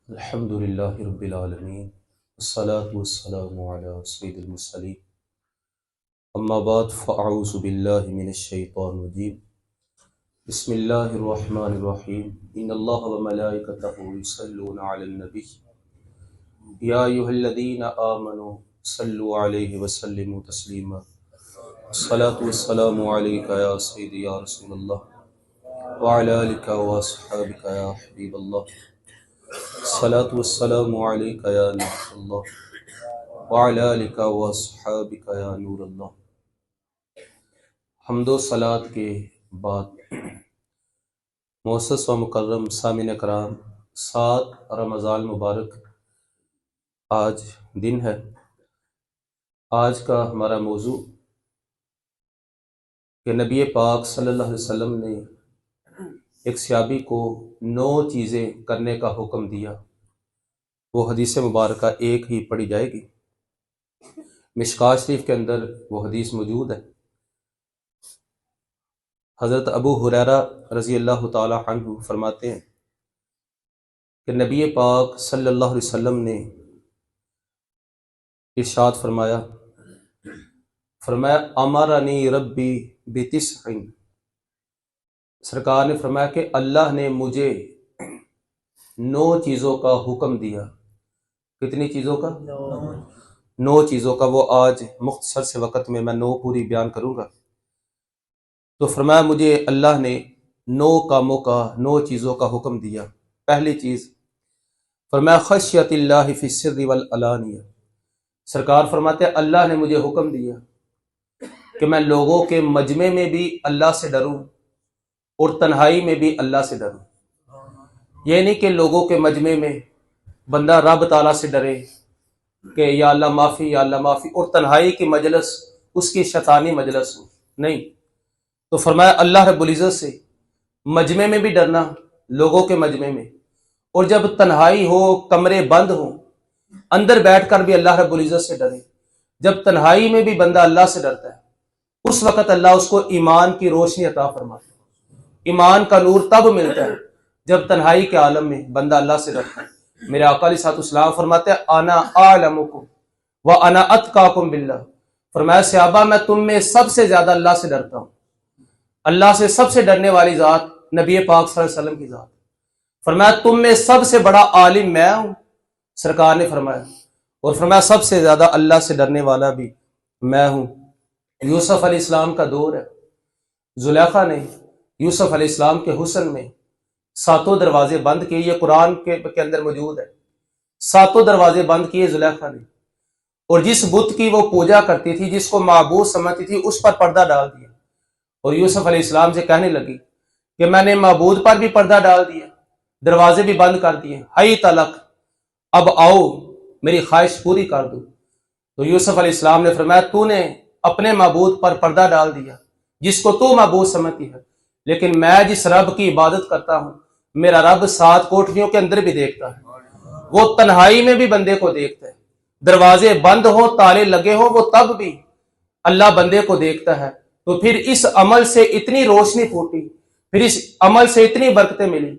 अल्हम्दुलिल्लाहि रब्बिल आलमीन वस्सलातु वस्सलामु अला सय्यिदिल मुरसलीन अम्मा बाद फ़अऊज़ु बिल्लाहि मिनश शैतानिर रजीम बिस्मिल्लाहिर रहमानिर रहीम इन्नल्लाहा व मलाइकतहु युसल्लूना अलन नबी या अय्युहल्लज़ीना आमनू सल्लु अलैहि व सल्लिमू तस्लीमा अस्सलातु वस्सलामु अलैका या सय्यिदी या रसूलल्लाह व अला आलिका व अस्हाबिका या हबीबल्लाह अस्सलातु वस्सलामु अलैका या नबीयल्लाह व अला आलिका व अस्हाबिका या नूरल्लाह। हम्दो सलात के बाद मोअस्सस व मुकर्रम सामिन कराम, 7 रमज़ान मुबारक आज दिन है। आज का हमारा मौजू कि नबी पाक सल्लल्लाहु अलैहि वसल्लम ने एक सहाबी को 9 चीज़ें करने का हुक्म दिया। वो हदीस मुबारक एक ही पढ़ी जाएगी। मिशकात शरीफ के अंदर वो हदीस मौजूद है। हज़रत अबू हुरैरा रज़ी अल्लाह ताला अन्हु फरमाते हैं कि नबी पाक सल्लल्लाहु अलैहि वसल्लम ने इरशाद फरमाया अमरनी रब्बी बितिस्इन। सरकार ने फरमाया कि अल्लाह ने मुझे 9 चीज़ों का हुक्म दिया। कितनी चीज़ों का? 9 चीज़ों का। वो आज मुख्तसर से वक़्त में मैं 9 पूरी बयान करूँगा। तो फरमाया मुझे अल्लाह ने 9 कामों का, 9 चीज़ों का हुक्म दिया। पहली चीज़ फरमाया खश्यतिल्लाहि फिस्सिर्रि वल अलानिया। सरकार फरमाते अल्लाह ने मुझे हुक्म दिया कि मैं लोगों के मजमे में भी अल्लाह से डरूं और तन्हाई में भी अल्लाह से डरूं। ये नहीं कि लोगों के मजमे में बंदा रब ताला से डरे कि या अल्लाह माफ़ी या अल्लाह माफ़ी, और तन्हाई की मजलिस उसकी शैतानी मजलिस हो। नहीं, तो फरमाया अल्लाह रब्बुल इज़्ज़त से मजमे में भी डरना, लोगों के मजमे में, और जब तन्हाई हो, कमरे बंद हो, अंदर बैठकर भी अल्लाह रब्बुल इज़्ज़त से डरे। जब तन्हाई में भी बंदा अल्लाह से डरता है, उस वक़्त अल्लाह उसको ईमान की रोशनी अता फरमाता है। ईमान का नूर तब मिलता है जब तन्हाई के आलम में बंदा अल्लाह से डरता है। मेरे आका अलैहिस्सलाम फरमाते हैं आना आलमुकुम व अना अतकाकुम बिल्लाह। फरमाया सहाबा मैं तुम में सबसे ज्यादा अल्लाह से डरता हूँ। अल्लाह से सबसे डरने वाली जात नबी पाक सल्लल्लाहु अलैहि वसल्लम की जात। फरमाया तुम में सबसे बड़ा आलिम मैं हूँ, सरकार ने फरमाया, और फरमाया सबसे ज्यादा अल्लाह से डरने वाला भी मैं हूँ। यूसुफ अलैहिस्सलाम का दौर है। जुलेखा ने यूसुफ अलैहिस्सलाम के हुस्न में 7 दरवाजे बंद किए। ये कुरान के अंदर मौजूद है। 7 दरवाजे बंद किए जुलेखा ने, और जिस बुत की वो पूजा करती थी, जिसको माबूद समझती थी, उस पर पर्दा डाल दिया। और यूसुफ अलैहिस्सलाम से कहने लगी कि मैंने माबूद पर भी पर्दा डाल दिया, दरवाजे भी बंद कर दिए, हई तलक, अब आओ मेरी ख्वाहिश पूरी कर दो। तो यूसुफ अलैहिस्सलाम ने फरमाया तूने अपने माबूद पर पर्दा डाल दिया जिसको तू माबूद समझती है, लेकिन मैं जिस रब की इबादत करता हूं, मेरा रब 7 कोठरियों के अंदर भी देखता है। वो तन्हाई में भी बंदे को देखता है। दरवाजे बंद हो, ताले लगे हो, वो तब भी अल्लाह बंदे को देखता है। तो फिर इस अमल से इतनी रोशनी फूटी, फिर इस अमल से इतनी बरकतें मिली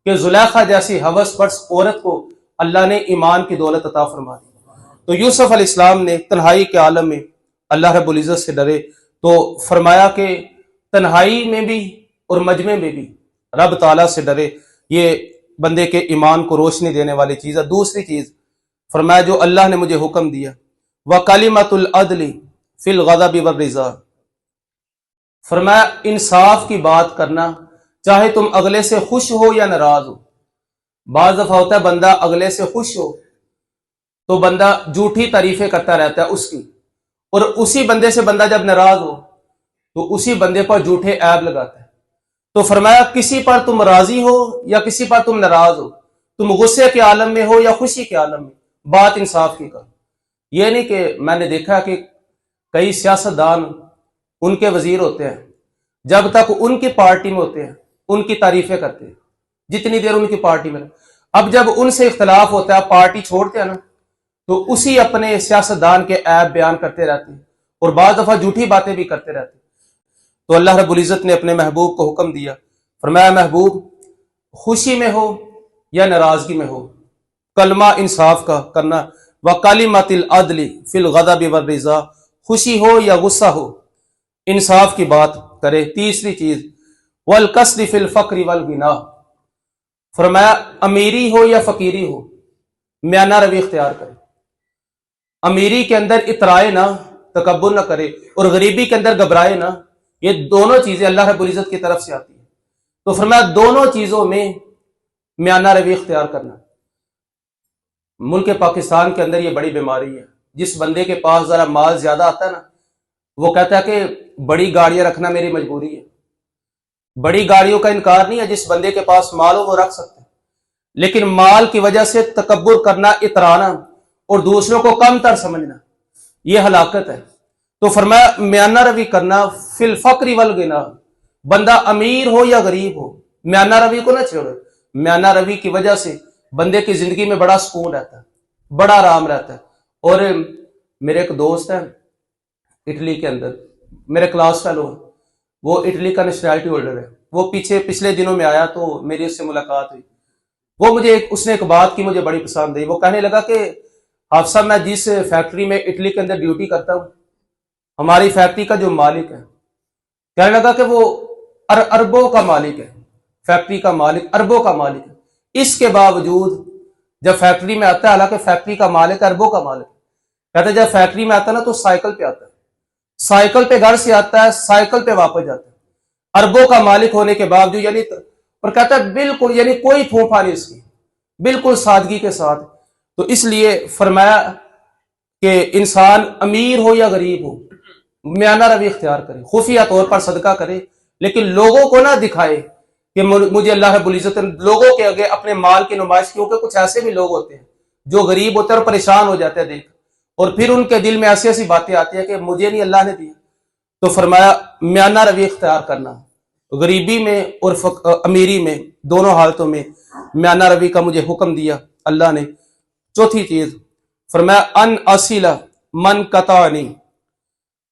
कि जुलेखा जैसी हवस परस्त औरत को अल्लाह ने ईमान की दौलत अता फरमा दी। तो यूसुफ अलैहिस्सलाम ने तन्हाई के आलम में अल्लाह रब्बुल इज़्ज़त से डरे। तो फरमाया कि तन्हाई में भी और मजमे में भी रब ताला से डरे। ये बंदे के ईमान को रोशनी देने वाली चीज़ है। दूसरी चीज़ फरमाया जो अल्लाह ने मुझे हुक्म दिया, व कलिमतुल अदली फिल गज़बि वर रिज़ा। फरमाया इंसाफ की बात करना, चाहे तुम अगले से खुश हो या नाराज हो। बाज़ दफा होता है बंदा अगले से खुश हो तो बंदा झूठी तारीफें करता रहता है उसकी, और उसी बंदे से बंदा जब नाराज हो तो उसी बंदे पर झूठे ऐब लगाता है। तो फरमाया किसी पर तुम राजी हो या किसी पर तुम नाराज हो, तुम गुस्से के आलम में हो या खुशी के आलम में, बात इंसाफ की करो। यह नहीं कि मैंने देखा कि कई सियासतदान उनके वजीर होते हैं, जब तक उनकी पार्टी में होते हैं उनकी तारीफें करते हैं जितनी देर उनकी पार्टी में। अब जब उनसे इख्तलाफ होता है, पार्टी छोड़ते हैं ना, तो उसी अपने सियासतदान के ऐब बयान करते रहते हैं और बाद दफा झूठी बातें भी करते रहते हैं। तो अल्लाह रब्बुल इज़्ज़त ने अपने महबूब को हुक्म दिया, फरमाया महबूब खुशी में हो या नाराजगी में हो, कलमा इंसाफ का करना, व कलिमतिल अदली फिल गज़ब व रिज़ा, खुशी हो या गुस्सा हो इंसाफ की बात करे। तीसरी चीज वल कसरी फिल फक्री वल गिना, फरमाया अमीरी हो या फकीरी हो म्याना रवि इख्तियार करे। अमीरी के अंदर इतराए ना, तकब्बुर ना करे, और गरीबी के अंदर घबराए ना। ये दोनों चीजें अल्लाह रब्बुल इज्जत की तरफ से आती है। तो फरमाया दोनों चीजों में म्याना रवि इख्तियार करना। मुल्क पाकिस्तान के अंदर ये बड़ी बीमारी है। जिस बंदे के पास जरा माल ज्यादा आता है ना, वो कहता है कि बड़ी गाड़ियां रखना मेरी मजबूरी है। बड़ी गाड़ियों का इनकार नहीं है, जिस बंदे के पास माल हो वो रख सकते हैं, लेकिन माल की वजह से तकब्बुर करना, इतराना और दूसरों को कम तर समझना, यह हलाकत है। तो फरमाया म्याना रवि करना फिल फक्री वल गिना, बंदा अमीर हो या गरीब हो म्याना रवि को ना छोड़ो। म्याना रवि की वजह से बंदे की जिंदगी में बड़ा सुकून रहता है, बड़ा आराम रहता है। और मेरे एक दोस्त है इटली के अंदर, मेरे क्लास फेलो है, वो इटली का नेशनैलिटी होल्डर है। वो पिछले दिनों में आया तो मेरी उससे मुलाकात हुई। वो उसने एक बात की मुझे बड़ी पसंद आई। वो कहने लगा कि हाफिज साहब, मैं जिस फैक्ट्री में इटली के अंदर ड्यूटी करता हूँ, हमारी फैक्ट्री का जो मालिक है, कहने लगा कि वो अरबों का मालिक है, फैक्ट्री का मालिक अरबों का मालिक है। इसके बावजूद जब फैक्ट्री में आता है, हालांकि फैक्ट्री का मालिक अरबों का मालिक, कहते जब फैक्ट्री में आता है ना तो साइकिल पे आता है, साइकिल पे घर से आता है, साइकिल पे वापस जाता है, अरबों का मालिक होने के बावजूद। यानी और कहता है बिल्कुल, यानी कोई फूफा नहीं इसकी, बिल्कुल सादगी के साथ। तो इसलिए फरमाया कि इंसान अमीर हो या गरीब हो म्याना रवि इख्तियार करे, खुफिया तौर पर सदका करे, लेकिन लोगों को ना दिखाए कि मुझे अल्लाह रब्बुल इज्जत, लोगों के आगे अपने माल की नुमाइश। क्योंकि कुछ ऐसे भी लोग होते हैं जो गरीब होते हैं और परेशान हो जाते हैं देख, और फिर उनके दिल में ऐसी ऐसी बातें आती है कि मुझे नहीं अल्लाह ने दिया। तो फरमाया म्याना रवि इख्तियार करना, गरीबी में और अमीरी में, दोनों हालतों में म्याना रवि का मुझे हुक्म दिया अल्लाह ने। चौथी चीज फरमाया अन असीला मन कतानी,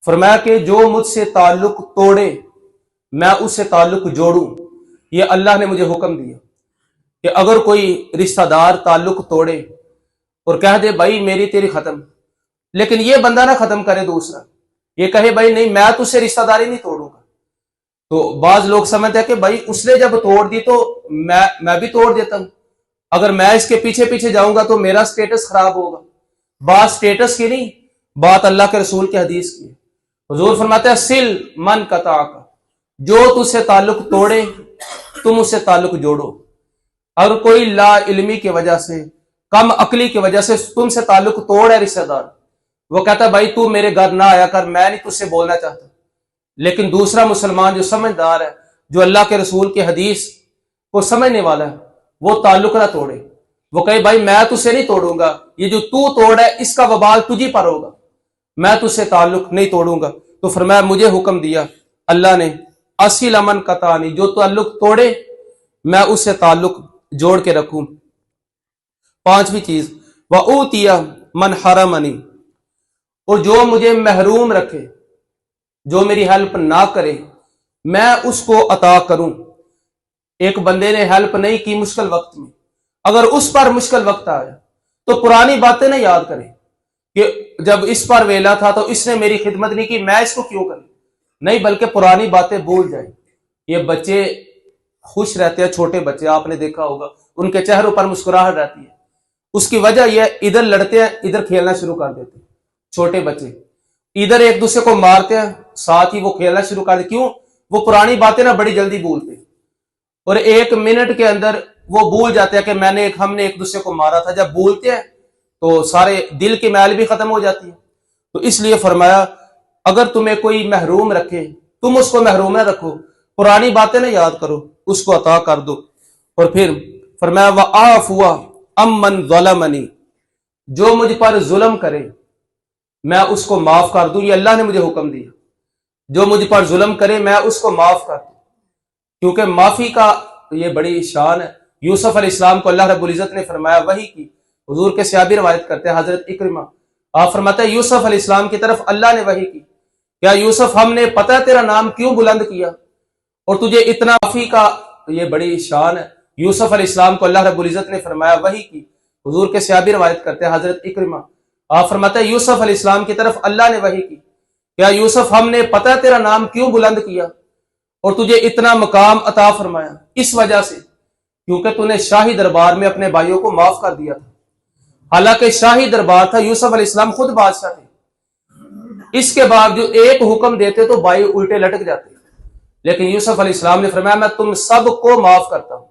फरमाया कि जो मुझसे ताल्लुक तोड़े मैं उससे ताल्लुक जोड़ूं। ये अल्लाह ने मुझे हुक्म दिया कि अगर कोई रिश्तेदार ताल्लुक तोड़े और कह दे भाई मेरी तेरी खत्म, लेकिन ये बंदा ना खत्म करे, दूसरा ये कहे भाई नहीं मैं तुझसे रिश्तेदारी नहीं तोड़ूंगा, तो बाज लोग समझते हैं कि भाई उसने जब तोड़ दी तो मैं भी तोड़ देता हूं, अगर मैं इसके पीछे पीछे जाऊंगा तो मेरा स्टेटस खराब होगा। बात स्टेटस की नहीं, बात अल्लाह के रसूल के हदीस की। हुजूर फरमाते हैं सिल मन कता का, जो तुझसे ताल्लुक तोड़े तुम उससे ताल्लुक जोड़ो। अगर कोई ला इल्मी की वजह से, कम अकली की वजह से तुमसे ताल्लुक तोड़ है रिश्तेदार, वो कहता है भाई तू मेरे घर ना आया कर, मैं नहीं तुझसे बोलना चाहता, लेकिन दूसरा मुसलमान जो समझदार है, जो अल्लाह के रसूल की हदीस को समझने वाला है, वो ताल्लुक ना तोड़े। वो कहे भाई मैं तुझसे नहीं तोड़ूंगा, ये जो तू तोड़ है इसका वबाल तुझी पर होगा, मैं तुझसे ताल्लुक नहीं तोड़ूंगा। तो फरमाया मुझे हुक्म दिया अल्लाह ने असील अमन कतानी, जो ताल्लुक तोड़े मैं उससे ताल्लुक जोड़ के रखूं। पांचवी चीज व ऊतिया मन हरमनी, और जो मुझे महरूम रखे, जो मेरी हेल्प ना करे मैं उसको अता करूं। एक बंदे ने हेल्प नहीं की मुश्किल वक्त में, अगर उस पर मुश्किल वक्त आया तो पुरानी बातें ना याद करें कि जब इस पर वेला था तो इसने मेरी खिदमत नहीं की, मैं इसको क्यों करूं, नहीं, बल्कि पुरानी बातें भूल जाए। ये बच्चे खुश रहते हैं, छोटे बच्चे आपने देखा होगा, उनके चेहरों पर मुस्कुराहट रहती है। उसकी वजह यह इधर लड़ते हैं, इधर खेलना शुरू कर देते हैं। छोटे बच्चे इधर एक दूसरे को मारते हैं, साथ ही वो खेलना शुरू कर देते। क्यों? वो पुरानी बातें ना बड़ी जल्दी भूलते हैं, और एक मिनट के अंदर वो भूल जाते हैं कि हमने एक दूसरे को मारा था। जब भूलते हैं तो सारे दिल की मैल भी खत्म हो जाती है। तो इसलिए फरमाया अगर तुम्हें कोई महरूम रखे तुम उसको महरूम ना रखो, पुरानी बातें ना याद करो, उसको अता कर दो। और फिर फरमाया व आफुआ अमन ज़लमनी, जो मुझ पर जुल्म करे मैं उसको माफ कर दूं। ये अल्लाह ने मुझे हुक्म दिया, जो मुझ पर जुल्म करे मैं उसको माफ कर दूं, क्योंकि माफी का ये बड़ी शान है। यूसुफ अलैहिस्सलाम को अल्लाह रब्बुल इज्जत ने फरमाया वही की, हुजूर के सहाबी रवायत करते हैं हजरत इक्रिमा, आप फरमाते हैं यूसुफ अलैहिस्सलाम की तरफ अल्लाह ने वही की, क्या यूसुफ हमने पता तेरा नाम क्यों बुलंद किया और तुझे इतना माफी का ये बड़ी शान है। यूसुफ अलैहिस्सलाम को अल्लाह रब्बुल इज्जत ने फरमाया वही की, हुजूर के सहाबी रवायत करते हैं, हजरत इक्रिमा, आप फरमाते हैं यूसुफ अलैहिस्सलाम की तरफ अल्लाह ने वही की, क्या यूसुफ हमने पता तेरा नाम क्यों बुलंद किया और तुझे इतना मकाम अता फरमाया? इस वजह से क्योंकि तूने शाही दरबार में अपने भाइयों को माफ कर दिया था। हालांकि शाही दरबार था, यूसुफ अलैहिस्सलाम खुद बादशाह थे, इसके बावजूद एक हुक्म देते तो भाई उल्टे लटक जाते, लेकिन यूसुफ अलैहिस्सलाम ने फरमाया मैं तुम सबको माफ करता हूं।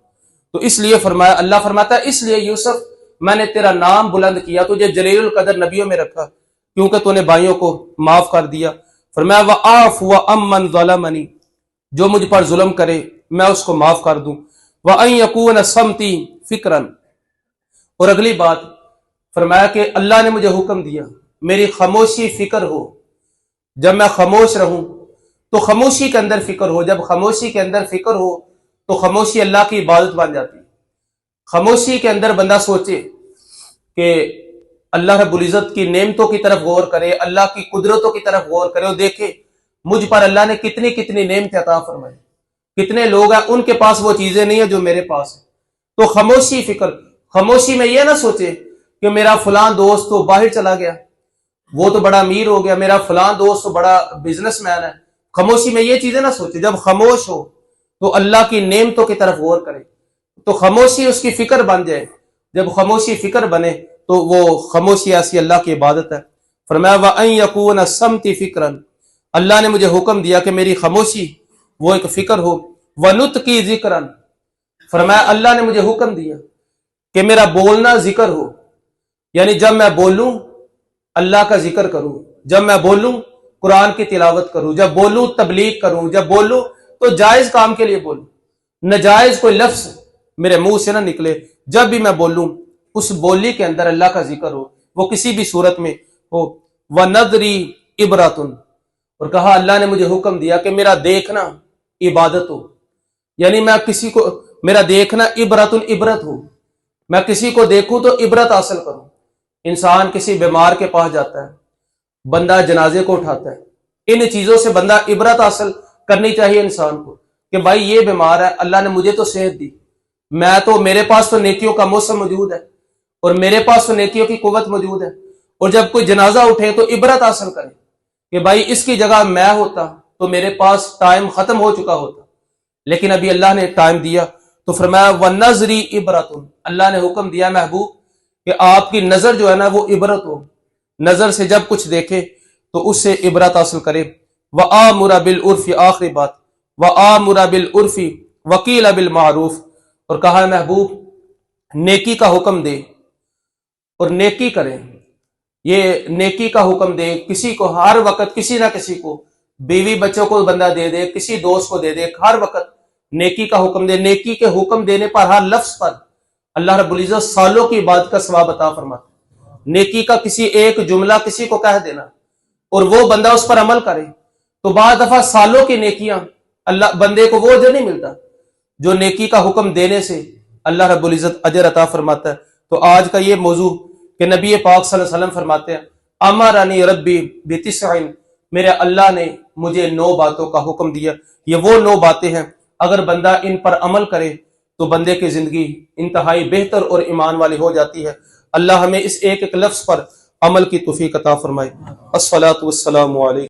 तो इसलिए फरमाया, अल्लाह फरमाता है इसलिए यूसुफ मैंने तेरा नाम बुलंद किया, तुझे जलीलुल कदर नबियों में रखा क्योंकि तूने भाइयों को माफ कर दिया। फरमाया व आफ व अमन ज़लमनी, जो मुझ पर जुल्म करे मैं उसको माफ कर दूं। व अन यकून समती फिक्रन, और अगली बात फरमाया कि अल्लाह ने मुझे हुक्म दिया मेरी खामोशी फिक्र हो, जब मैं खामोश रहूं तो खामोशी के अंदर फिक्र हो, जब खामोशी के अंदर फिक्र हो तो खामोशी अल्लाह की इबादत बन जाती है। खामोशी के अंदर बंदा सोचे कि अल्लाह रब्बुल इज्जत की नेमतों की तरफ गौर करे, अल्लाह की कुदरतों की तरफ गौर करे और देखे मुझ पर अल्लाह ने कितनी कितनी नेमतें अता फरमाई, कितने लोग हैं उनके पास वो चीजें नहीं है जो मेरे पास है। तो खामोशी फिक्र, खामोशी में यह ना सोचे कि मेरा फलां दोस्त तो बाहर चला गया, वो तो बड़ा अमीर हो गया, मेरा फलां दोस्त तो बड़ा बिजनेसमैन है। खामोशी में ये चीजें ना सोचे, जब खामोश हो तो अल्लाह की नेमतों की तरफ गौर करे, तो खामोशी उसकी फिक्र बन जाए। जब खामोशी फिक्र बने तो वो खामोशी ऐसी अल्लाह की इबादत है। फरमाया व अन यकून समती फिक्रन, अल्लाह ने मुझे हुक्म दिया कि मेरी खामोशी वो एक फिक्र हो। वनुत की जिक्रन, फरमाया अल्लाह ने मुझे हुक्म दिया कि मेरा बोलना जिक्र हो, यानी जब मैं बोलूं अल्लाह का जिक्र करूं, जब मैं बोलूं कुरान की तिलावत करूं, जब बोलूं तबलीग करूं, जब बोलूं तो जायज काम के लिए बोलूं, नजायज कोई लफ्ज मेरे मुंह से ना निकले। जब भी मैं बोलूं उस बोली के अंदर अल्लाह का जिक्र हो, वो किसी भी सूरत में हो। व नदरी इबरातुन, और कहा अल्लाह ने मुझे हुक्म दिया कि मेरा देखना इबादत हो, यानी मैं किसी को, मेरा देखना इबरातुन इबरत हो, मैं किसी को देखूं तो इबरत हासिल करूं। इंसान किसी बीमार के पास जाता है, बंदा जनाजे को उठाता है, इन चीजों से बंदा इबरत हासिल करनी चाहिए इंसान को कि भाई ये बीमार है, अल्लाह ने मुझे तो सेहत दी, मैं तो, मेरे पास तो नेकियों का मौसम मौजूद है और मेरे पास तो नेकियों की कुव्वत मौजूद है। और जब कोई जनाजा उठे तो इबरत हासिल करे कि भाई इसकी जगह मैं होता तो मेरे पास टाइम खत्म हो चुका होता, लेकिन अभी अल्लाह ने टाइम दिया। तो फरमाया व नजरी इबरतुन, अल्लाह ने हुक्म दिया महबूब कि आपकी नजर जो है ना वो इबरत हो, नजर से जब कुछ देखे तो उससे इबरत हासिल करे। व आमुरा बिल उर्फी, आखिरी बात, व आमुरा बिल उर्फी वकील बिल मारूफ, और कहा महबूब नेकी का हुक्म दे और नेकी करें, ये नेकी का हुक्म दे, किसी को हर वक्त, किसी ना किसी को, बीवी बच्चों को बंदा दे दे, किसी दोस्त को दे दे, हर वक्त नेकी का हुक्म दे। नेकी के हुक्म देने पर हर लफ्ज पर अल्लाह रब्बुल इज्जत सालों की इबादत का सवाब अता फरमाता। नेकी का किसी एक जुमला किसी को कह देना और वो बंदा उस पर अमल करे तो बाद दफा सालों की नेकियां अल्लाह बंदे को वो अजर नहीं मिलता जो नेकी का हुक्म देने से अल्लाह रब्बुल इज्जत अजर अता फरमाता है। तो आज का ये मौजू कि नबी पाक सल्लल्लाहु अलैहि वसल्लम फरमाते हैं अमरनी रब्बी बितिस्इन, मेरे अल्लाह ने मुझे 9 बातों का हुक्म दिया। ये वो 9 बातें हैं, अगर बंदा इन पर अमल करे तो बंदे की जिंदगी इंतहाई बेहतर और ईमान वाली हो जाती है। अल्लाह हमें इस एक एक लफ्ज पर अमल की तौफीक अता फरमाए। अस्सलातु वस्सलामु अलैकुम।